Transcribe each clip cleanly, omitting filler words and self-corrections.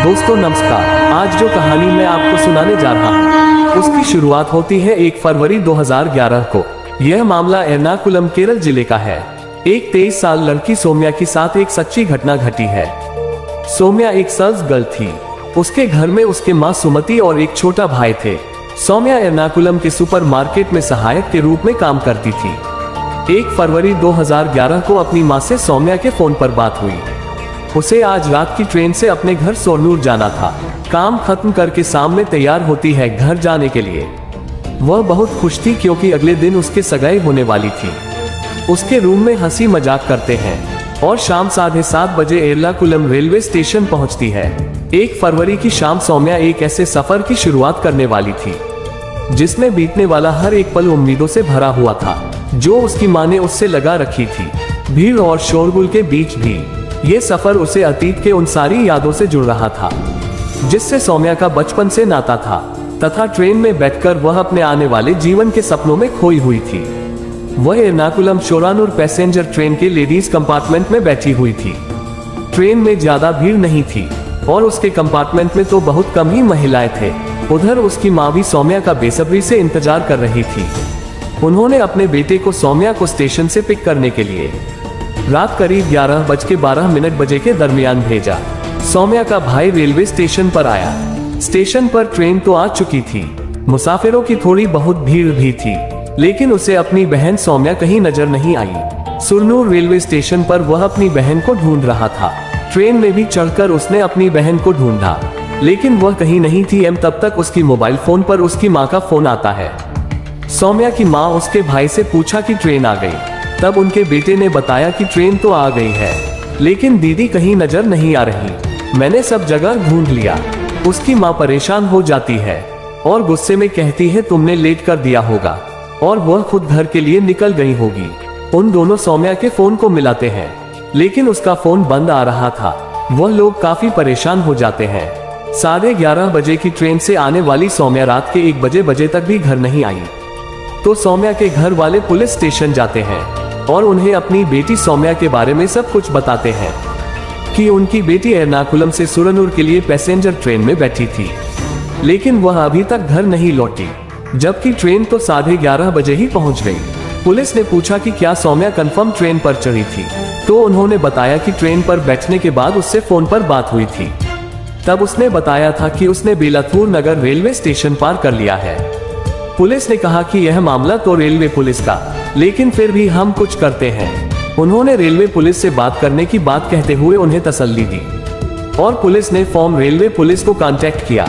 दोस्तों नमस्कार। आज जो कहानी मैं आपको सुनाने जा रहा हूँ उसकी शुरुआत होती है 1 फरवरी 2011 को। यह मामला एर्नाकुलम केरल जिले का है। एक 23 साल लड़की सौम्या के साथ एक सच्ची घटना घटी है। सौम्या एक सर्स गर्ल थी। उसके घर में उसके माँ सुमति और एक छोटा भाई थे। सौम्या एर्नाकुलम के सुपरमार्केट में सहायक के रूप में काम करती थी। 1 फरवरी 2011 को अपनी माँ से सौम्या के फोन पर बात हुई। उसे आज रात की ट्रेन से अपने घर सोरनूर जाना था। काम खत्म करके सामने तैयार होती है घर जाने के लिए। वह बहुत खुश थी क्योंकि अगले दिन उसके सगाई होने वाली थी। उसके रूम में हंसी मजाक करते हैं और शाम 7:30 बजे एर्नाकुलम रेलवे स्टेशन पहुंचती है। 1 फरवरी की शाम सौम्या एक ऐसे सफर की शुरुआत करने वाली थी जिसमें बीतने वाला हर एक पल उम्मीदों से भरा हुआ था, जो उसकी माँ ने उससे लगा रखी थी। भीड़ और शोरगुल के बीच भी ये सफर उसे अतीत के उन सारी यादों से जुड़ रहा था जिससे सौम्या का बचपन से नाता था, तथा ट्रेन में बैठकर वह अपने आने वाले जीवन के सपनों में खोई हुई थी। वह एर्नाकुलम सोरानूर पैसेंजर ट्रेन के लेडीज कंपार्टमेंट में बैठी हुई थी। ट्रेन में ज्यादा भीड़ नहीं थी और उसके कंपार्टमेंट में तो बहुत कम ही महिलाएं थे। उधर उसकी माँ भी सौम्या का बेसब्री से इंतजार कर रही थी। उन्होंने अपने बेटे को सौम्या को स्टेशन से पिक करने के लिए रात करीब 11:12 बजे के दरमियान भेजा। सौम्या का भाई रेलवे स्टेशन पर आया। स्टेशन पर ट्रेन तो आ चुकी थी। मुसाफिरों की थोड़ी बहुत भीड़ भी थी, लेकिन उसे अपनी बहन सौम्या कहीं नजर नहीं आई। सोरनूर रेलवे स्टेशन पर वह अपनी बहन को ढूंढ रहा था। ट्रेन में भी चढ़कर उसने अपनी बहन को ढूंढा, लेकिन वह कहीं नहीं थी। तब तक उसकी मोबाइल फोन पर उसकी माँ का फोन आता है। सौम्या की माँ उसके भाई से पूछा कि ट्रेन आ गई। तब उनके बेटे ने बताया कि ट्रेन तो आ गई है, लेकिन दीदी कहीं नजर नहीं आ रही। मैंने सब जगह ढूंढ लिया। उसकी माँ परेशान हो जाती है और गुस्से में कहती है तुमने लेट कर दिया होगा, और वह खुद घर के लिए निकल गई होगी। उन दोनों सौम्या के फोन को मिलाते हैं, लेकिन उसका फोन बंद आ रहा था। वह लोग काफी परेशान हो जाते हैं। 11:30 बजे की ट्रेन से आने वाली सौम्या रात के 1 बजे तक भी घर नहीं आई। तो सौम्या के घर वाले पुलिस स्टेशन जाते हैं और उन्हें अपनी बेटी सौम्या के बारे में सब कुछ बताते हैं कि उनकी बेटी एर्नाकुलम से सोरनूर के लिए पैसेंजर ट्रेन में बैठी थी, लेकिन वह अभी तक घर नहीं लौटी, जबकि ट्रेन तो 11:30 बजे ही पहुंच गई। पुलिस ने पूछा कि क्या सौम्या कंफर्म ट्रेन पर चढ़ी थी, तो उन्होंने बताया कि ट्रेन पर बैठने के बाद उससे फोन पर बात हुई थी। तब उसने बताया था कि उसने बेलाथूर नगर रेलवे स्टेशन पार कर लिया है। पुलिस ने कहा कि यह मामला तो रेलवे पुलिस का, लेकिन फिर भी हम कुछ करते हैं। उन्होंने रेलवे पुलिस से बात करने की बात कहते हुए उन्हें तसल्ली दी और पुलिस ने फॉर्म रेलवे पुलिस को कांटेक्ट किया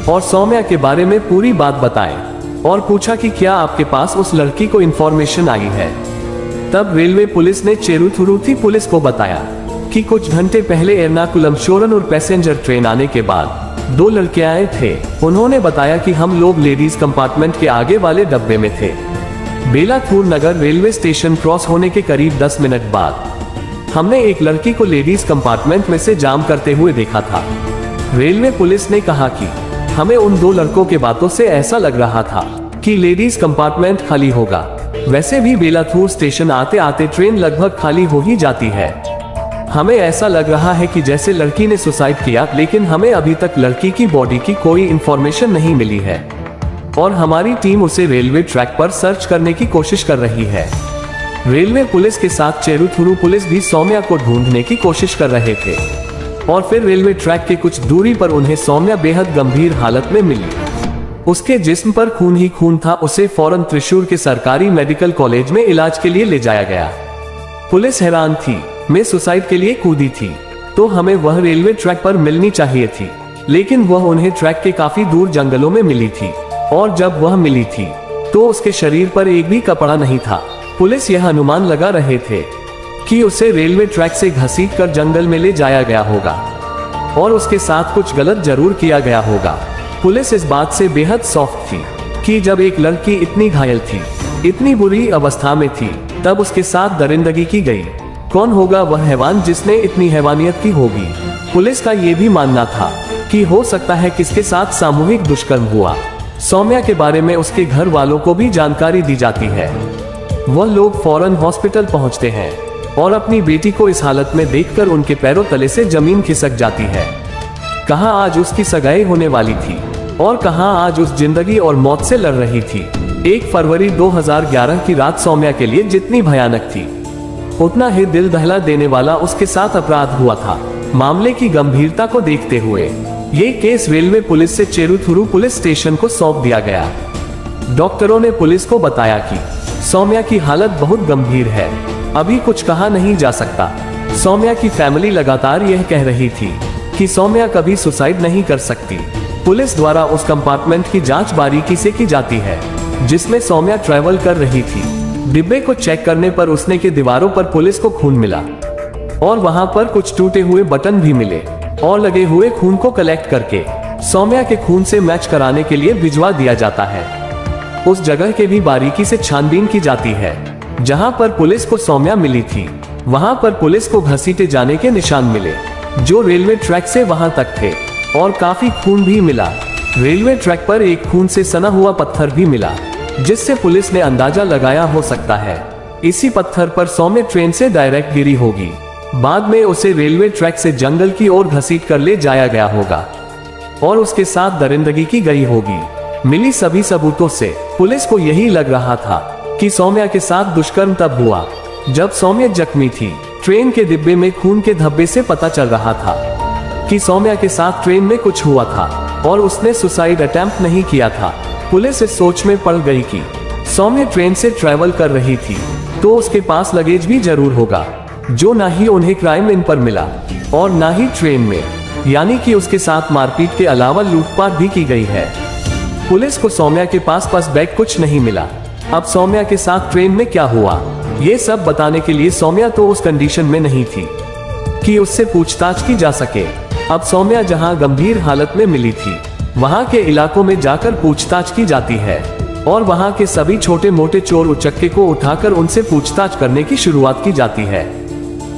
और सौम्या के बारे में पूरी बात बताई और पूछा कि क्या आपके पास उस लड़की को इंफॉर्मेशन आई है। तब रेलवे पुलिस ने चेरुथुरुथी पुलिस को बताया कि कुछ घंटे पहले एर्नाकुलम सोरनूर पैसेंजर ट्रेन आने के बाद 2 लड़के आए थे। उन्होंने बताया कि हम लोग लेडीज कंपार्टमेंट के आगे वाले डब्बे में थे। बेलाथूर नगर रेलवे स्टेशन क्रॉस होने के करीब 10 मिनट बाद हमने एक लड़की को लेडीज कंपार्टमेंट में से जाम करते हुए देखा था। रेलवे पुलिस ने कहा कि हमें उन 2 लड़कों के बातों से ऐसा लग रहा था कि लेडीज कंपार्टमेंट खाली होगा। वैसे भी बेलाथूर स्टेशन आते आते ट्रेन लगभग खाली हो ही जाती है। हमें ऐसा लग रहा है कि जैसे लड़की ने सुसाइड किया, लेकिन हमें अभी तक लड़की की बॉडी की कोई इंफॉर्मेशन नहीं मिली है और हमारी टीम उसे रेलवे ट्रैक पर सर्च करने की कोशिश कर रही है। रेलवे पुलिस के साथ चेरुथुरु पुलिस भी सौम्या को ढूंढने की कोशिश कर रहे थे और फिर रेलवे ट्रैक के कुछ दूरी पर उन्हें सौम्या बेहद गंभीर हालत में मिली। उसके जिस्म पर खून ही खून था। उसे फौरन त्रिशूर के सरकारी मेडिकल कॉलेज में इलाज के लिए ले जाया गया। पुलिस हैरान थी। मैं सुसाइड के लिए कूदी थी, तो हमें वह रेलवे ट्रैक पर मिलनी चाहिए थी, लेकिन वह उन्हें ट्रैक के काफी दूर जंगलों में मिली थी और जब वह मिली थी तो उसके शरीर पर एक भी कपड़ा नहीं था। पुलिस यह अनुमान लगा रहे थे कि उसे रेलवे ट्रैक से घसीटकर जंगल में ले जाया गया होगा और उसके साथ कुछ गलत जरूर किया गया होगा। पुलिस इस बात से बेहद सॉफ्ट थी कि जब एक लड़की इतनी घायल थी, इतनी बुरी अवस्था में थी, तब उसके साथ दरिंदगी की गई। कौन होगा वह हैवान जिसने इतनी हैवानियत की होगी। पुलिस का ये भी मानना था कि हो सकता है किसके साथ सामूहिक दुष्कर्म हुआ। सौम्या के बारे में उसके घर वालों को भी जानकारी दी जाती है। वह लोग फौरन हॉस्पिटल पहुंचते हैं और अपनी बेटी को इस हालत में देखकर उनके पैरों तले से जमीन खिसक जाती है। कहाँ आज उसकी सगाई होने वाली थी और कहाँ आज उस जिंदगी और मौत से लड़ रही थी। 1 फरवरी 2011 की रात सौम्या के लिए जितनी भयानक थी, उतना ही दिल दहला देने वाला उसके साथ अपराध हुआ था। मामले की गंभीरता को देखते हुए ये केस रेलवे पुलिस से चेरुथुरु पुलिस स्टेशन को सौंप दिया गया। डॉक्टरों ने पुलिस को बताया कि सौम्या की हालत बहुत गंभीर है, अभी कुछ कहा नहीं जा सकता। सौम्या की फैमिली लगातार यह कह रही थी कि सौम्या कभी सुसाइड नहीं कर सकती। पुलिस द्वारा उस कंपार्टमेंट की जांच बारीकी से की जाती है जिसमें सौम्या ट्रैवल कर रही थी। डिब्बे को चेक करने पर उसने के दीवारों पर पुलिस को खून मिला और वहां पर कुछ टूटे हुए बटन भी मिले और लगे हुए खून को कलेक्ट करके सौम्या के खून से मैच कराने के लिए भिजवा दिया जाता है। उस जगह के भी बारीकी से छानबीन की जाती है जहां पर पुलिस को सौम्या मिली थी। वहां पर पुलिस को घसीटे जाने के निशान मिले जो रेलवे ट्रैक से वहां तक थे और काफी खून भी मिला। रेलवे ट्रैक पर एक खून से सना हुआ पत्थर भी मिला जिससे पुलिस ने अंदाजा लगाया हो सकता है इसी पत्थर पर सौम्या ट्रेन से डायरेक्ट गिरी होगी। बाद में उसे रेलवे ट्रैक से जंगल की ओर घसीट कर ले जाया गया होगा और उसके साथ दरिंदगी की गई होगी। मिली सभी सबूतों से पुलिस को यही लग रहा था कि सौम्या के साथ दुष्कर्म तब हुआ जब सौम्या जख्मी थी। ट्रेन के डिब्बे में खून के धब्बे से पता चल रहा था कि सौम्या के साथ ट्रेन में कुछ हुआ था और उसने सुसाइड अटेम्प्ट नहीं किया था। पुलिस इस सोच में पड़ गई कि सौम्या ट्रेन से ट्रैवल कर रही थी तो उसके पास लगेज भी जरूर होगा जो ना ही उन्हें क्राइम इन पर मिला और ना ही ट्रेन में, यानी कि उसके साथ मारपीट के अलावा लूटपाट भी की गई है। पुलिस को सौम्या के पास बैग कुछ नहीं मिला। अब सौम्या के साथ ट्रेन में क्या हुआ ये सब बताने के लिए सौम्या तो उस कंडीशन में नहीं थी कि उससे पूछताछ की जा सके। अब सौम्या जहां गंभीर हालत में मिली थी वहां के इलाकों में जाकर पूछताछ की जाती है और वहां के सभी छोटे मोटे चोर उचक्के को उठाकर उनसे पूछताछ करने की शुरुआत की जाती है।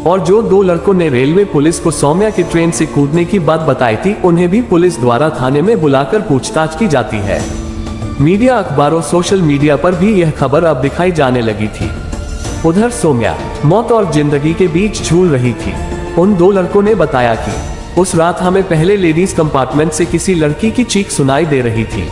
और जो 2 लड़कों ने रेलवे पुलिस को सौम्या की ट्रेन से कूदने की बात बताई थी उन्हें भी पुलिस द्वारा थाने में बुलाकर पूछताछ की जाती है। मीडिया, अखबारों, सोशल मीडिया पर भी यह खबर अब दिखाई जाने लगी थी। उधर सौम्या मौत और जिंदगी के बीच झूल रही थी। उन 2 लड़कों ने बताया कि उस रात हमें पहले लेडीज कंपार्टमेंट से किसी लड़की की चीख सुनाई दे रही थी।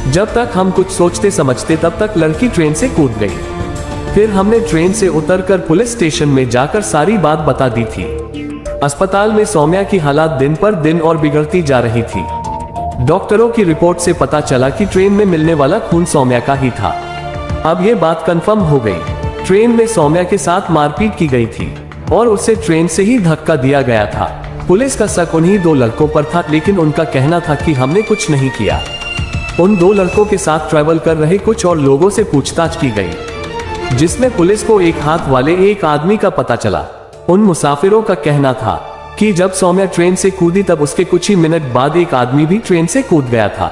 जब तक हम कुछ सोचते समझते तब तक लड़की ट्रेन से कूद गई। फिर हमने ट्रेन से उतरकर पुलिस स्टेशन में जाकर सारी बात बता दी थी। अस्पताल में सौम्या की हालत दिन पर दिन और बिगड़ती जा रही थी। डॉक्टरों की रिपोर्ट से पता चला कि ट्रेन में मिलने वाला खून सौम्या का ही था। अब ये बात कंफर्म हो गई। ट्रेन में सौम्या के साथ मारपीट की गई थी और उसे ट्रेन से ही धक्का दिया गया था। पुलिस का शक उन्हीं 2 लड़कों पर था, लेकिन उनका कहना था कि हमने कुछ नहीं किया। उन 2 लड़कों के साथ ट्रैवल कर रहे कुछ और लोगों से पूछताछ की गई जिसमें पुलिस को एक हाथ वाले एक आदमी का पता चला। उन मुसाफिरों का कहना था कि जब सौम्या ट्रेन से कूदी तब उसके कुछ ही मिनट बाद एक आदमी भी ट्रेन से कूद गया था।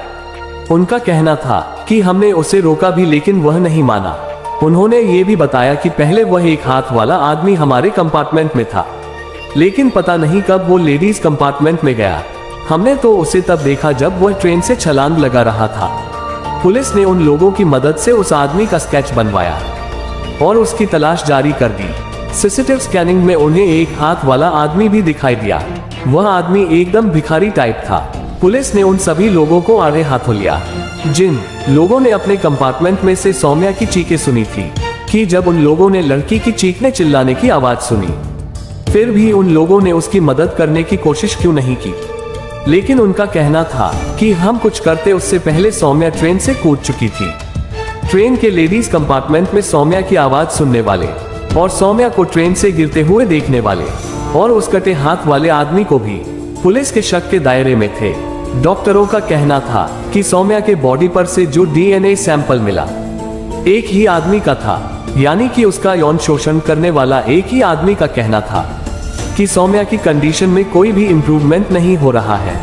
उनका कहना था कि हमने उसे रोका भी लेकिन वह नहीं माना। उन्होंने ये भी बताया कि पहले वह एक हाथ वाला आदमी हमारे कंपार्टमेंट में था, लेकिन पता नहीं कब वो लेडीज कंपार्टमेंट में गया। हमने तो उसे तब देखा जब वह ट्रेन से छलांग लगा रहा था। पुलिस ने उन लोगों की मदद से उस आदमी का स्केच बनवाया और उसकी तलाश जारी कर दी। सीसीटीवी स्कैनिंग में उन्हें एक हाथ वाला आदमी भी दिखाई दिया। वह आदमी एकदम भिखारी टाइप था। पुलिस ने उन सभी लोगों को आड़े हाथों लिया जिन लोगों ने अपने कंपार्टमेंट में से सौम्या की चीखें सुनी थी। कि जब उन लोगों ने लड़की की चीखने चिल्लाने की आवाज सुनी, फिर भी उन लोगों ने उसकी मदद करने की कोशिश क्यों नहीं की। लेकिन उनका कहना था कि हम कुछ करते उससे पहले सौम्या ट्रेन से कूद चुकी थी। ट्रेन के लेडीज कंपार्टमेंट में सौम्या की आवाज सुनने वाले और सौम्या को ट्रेन से गिरते हुए देखने वाले और उस कटे हाथ वाले आदमी को भी पुलिस के शक के दायरे में थे। डॉक्टरों का कहना था कि सौम्या के बॉडी पर से जो डीएनए सैंपल मिला एक ही आदमी का था, यानी कि उसका यौन शोषण करने वाला एक ही आदमी का कहना था कि सौम्या की कंडीशन में कोई भी इम्प्रूवमेंट नहीं हो रहा है,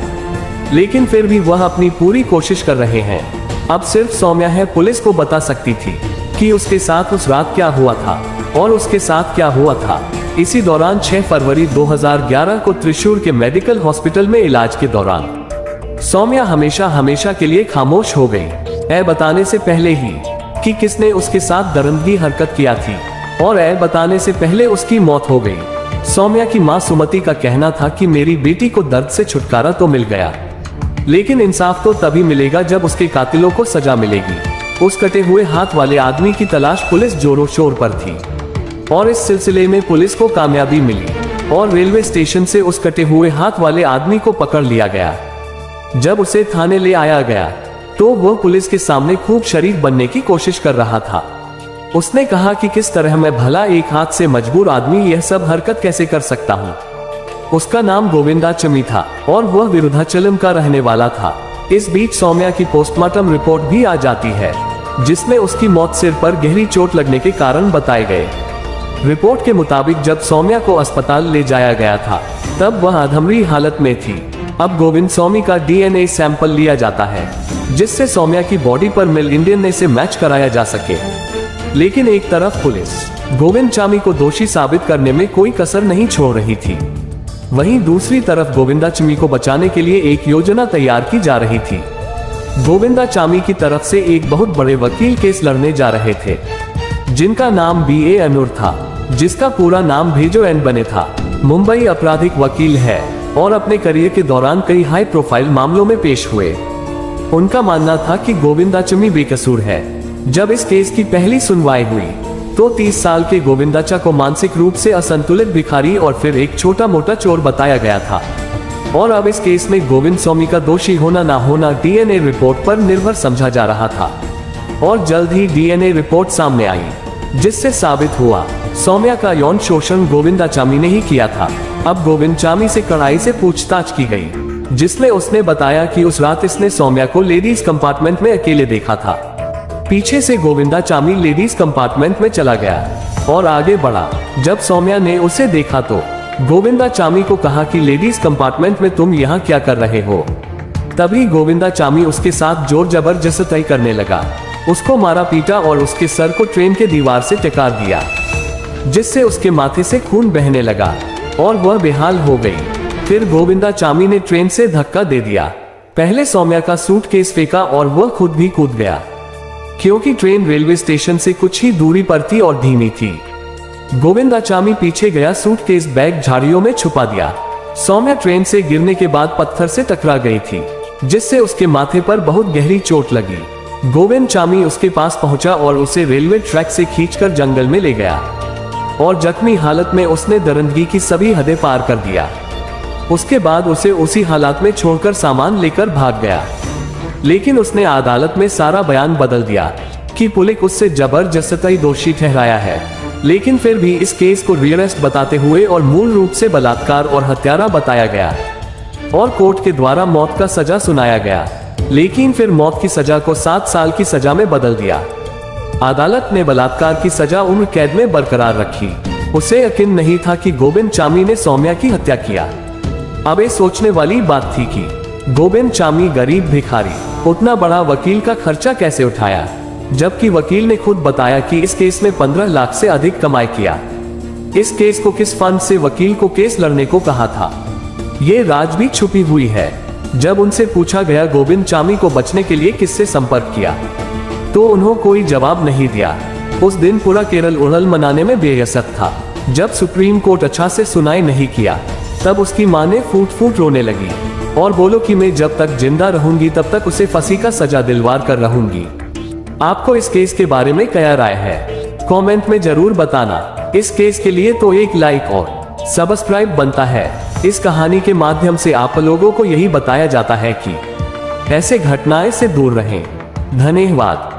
लेकिन फिर भी वह अपनी पूरी कोशिश कर रहे हैं। अब सिर्फ सौम्या है पुलिस को बता सकती थी कि उसके साथ उस रात क्या हुआ था और उसके साथ क्या हुआ था। इसी दौरान 6 फरवरी 2011 को त्रिशूर के मेडिकल हॉस्पिटल में इलाज के दौरान सौम्या हमेशा के लिए खामोश हो गई। बताने से पहले ही कि किसने उसके साथ दरिंदगी हरकत किया थी और बताने से पहले उसकी मौत हो गई। सौम्या की मां सुमति का कहना था कि मेरी बेटी को दर्द से छुटकारा तो मिल गया, लेकिन इंसाफ तो तभी मिलेगा जब उसके कातिलों को सजा मिलेगी। उस कटे हुए हाथ वाले आदमी की तलाश पुलिस जोरों शोर पर थी और इस सिलसिले में पुलिस को कामयाबी मिली और रेलवे स्टेशन से उस कटे हुए हाथ वाले आदमी को पकड़ लिया गया। जब उसे थाने ले आया गया तो वह पुलिस के सामने खूब शरीफ बनने की कोशिश कर रहा था। उसने कहा कि किस तरह मैं भला एक हाथ से मजबूर आदमी यह सब हरकत कैसे कर सकता हूँ। उसका नाम गोविंदाचमी था और वह विरुद्धाचलम का रहने वाला था। इस बीच सौम्या की पोस्टमार्टम रिपोर्ट भी आ जाती है, जिसमें उसकी मौत सिर पर गहरी चोट लगने के कारण बताए गए। रिपोर्ट के मुताबिक जब सौम्या को अस्पताल ले जाया गया था तब वह अधमरी हालत में थी। अब गोविंद स्वामी का DNA सैंपल लिया जाता है, जिससे सौम्या की बॉडी पर मिल इंडियन से मैच कराया जा सके। लेकिन एक तरफ पुलिस गोविंदाचमी को दोषी साबित करने में कोई कसर नहीं छोड़ रही थी, वहीं दूसरी तरफ गोविंदाचमी को बचाने के लिए एक योजना तैयार की जा रही थी। गोविंदाचमी की तरफ से एक बहुत बड़े वकील केस लड़ने जा रहे थे, जिनका नाम B.A. अनूर था, जिसका पूरा नाम भेजो एन बने था। मुंबई आपराधिक वकील है और अपने करियर के दौरान कई हाई प्रोफाइल मामलों में पेश हुए। उनका मानना था कि गोविंदाचमी बेकसूर है। जब इस केस की पहली सुनवाई हुई तो 30 साल के गोविंदाचा को मानसिक रूप से असंतुलित भिखारी और फिर एक छोटा मोटा चोर बताया गया था और अब इस केस में गोविंदाचमी का दोषी होना ना होना DNA रिपोर्ट पर निर्भर समझा जा रहा था। और जल्द ही DNA रिपोर्ट सामने आई, जिससे साबित हुआ सौम्या का यौन शोषण गोविंदाचमी ने ही किया था। अब गोविंदाचमी से कड़ाई से पूछताछ की गई, जिसमें उसने बताया कि उस रात इसने सौम्या को लेडीज कंपार्टमेंट में अकेले देखा था। पीछे से गोविंदाचमी लेडीज कंपार्टमेंट में चला गया और आगे बढ़ा। जब सौम्या ने उसे देखा तो गोविंदाचमी को कहा कि लेडीज कंपार्टमेंट में तुम यहाँ क्या कर रहे हो। तभी गोविंदाचमी उसके साथ जोर जबरदस्ती करने लगा, उसको मारा पीटा और उसके सर को ट्रेन के दीवार से टकरा दिया, जिससे उसके माथे से खून बहने लगा और वह बेहाल हो गई। फिर गोविंदाचमी ने ट्रेन से धक्का दे दिया। पहले सौम्या का सूटकेस फेंका और वह खुद भी कूद गया, क्योंकि ट्रेन रेलवे स्टेशन से कुछ ही दूरी पर थी और धीमी थी। गोविंदाचमी पीछे गया, सूटकेस बैग झाड़ियों में छुपा दिया। सौम्या ट्रेन से गिरने के बाद पत्थर से टकरा गई थी, जिससे उसके माथे पर बहुत गहरी चोट लगी। गोविंदाचमी उसके पास पहुंचा और उसे रेलवे ट्रैक से खींचकर जंगल में ले गया और जख्मी हालत में उसने दरिंदगी की सभी हदें पार कर दिया। उसके बाद उसे उसी हालत में छोड़कर सामान लेकर भाग गया। लेकिन उसने अदालत में सारा बयान बदल दिया कि पुलिस उससे जबरदस्ती दोषी ठहराया है, लेकिन फिर भी इस केस को रियलिस्ट बताते हुए और मूल रूप से बलात्कार और हत्यारा बताया गया और कोर्ट के द्वारा मौत का सजा सुनाया गया। लेकिन फिर मौत की सजा को 7 साल की सजा में बदल दिया। अदालत ने बलात्कार की सजा उम्र कैद में बरकरार रखी। उसे यकीन नहीं था कि गोविंदाचमी ने सौम्या की हत्या किया। अब ये सोचने वाली बात थी कि गोविंदाचमी गरीब भिखारी उतना बड़ा वकील का खर्चा कैसे उठाया, जबकि वकील ने खुद बताया कि इस केस में 15 लाख से अधिक कमाई किया। इस केस को किस फंड से वकील को केस लड़ने को कहा था, ये राज भी छुपी हुई है। जब उनसे पूछा गया गोविंदाचमी को बचने के लिए किससे संपर्क किया, तो उन्होंने कोई जवाब नहीं दिया। उस दिन पूरा केरल उड़ल मनाने में बेयसत था। जब सुप्रीम कोर्ट अच्छा से सुनाई नहीं किया, तब उसकी मां ने फूट फूट रोने लगी और बोलो कि मैं जब तक जिंदा रहूंगी तब तक उसे फांसी का सजा दिलवार कर रहूंगी। आपको इस केस के बारे में क्या राय है, कमेंट में जरूर बताना। इस केस के लिए तो एक लाइक और सब्सक्राइब बनता है। इस कहानी के माध्यम से आप लोगों को यही बताया जाता है कि ऐसे घटनाएं से दूर रहें। धन्यवाद।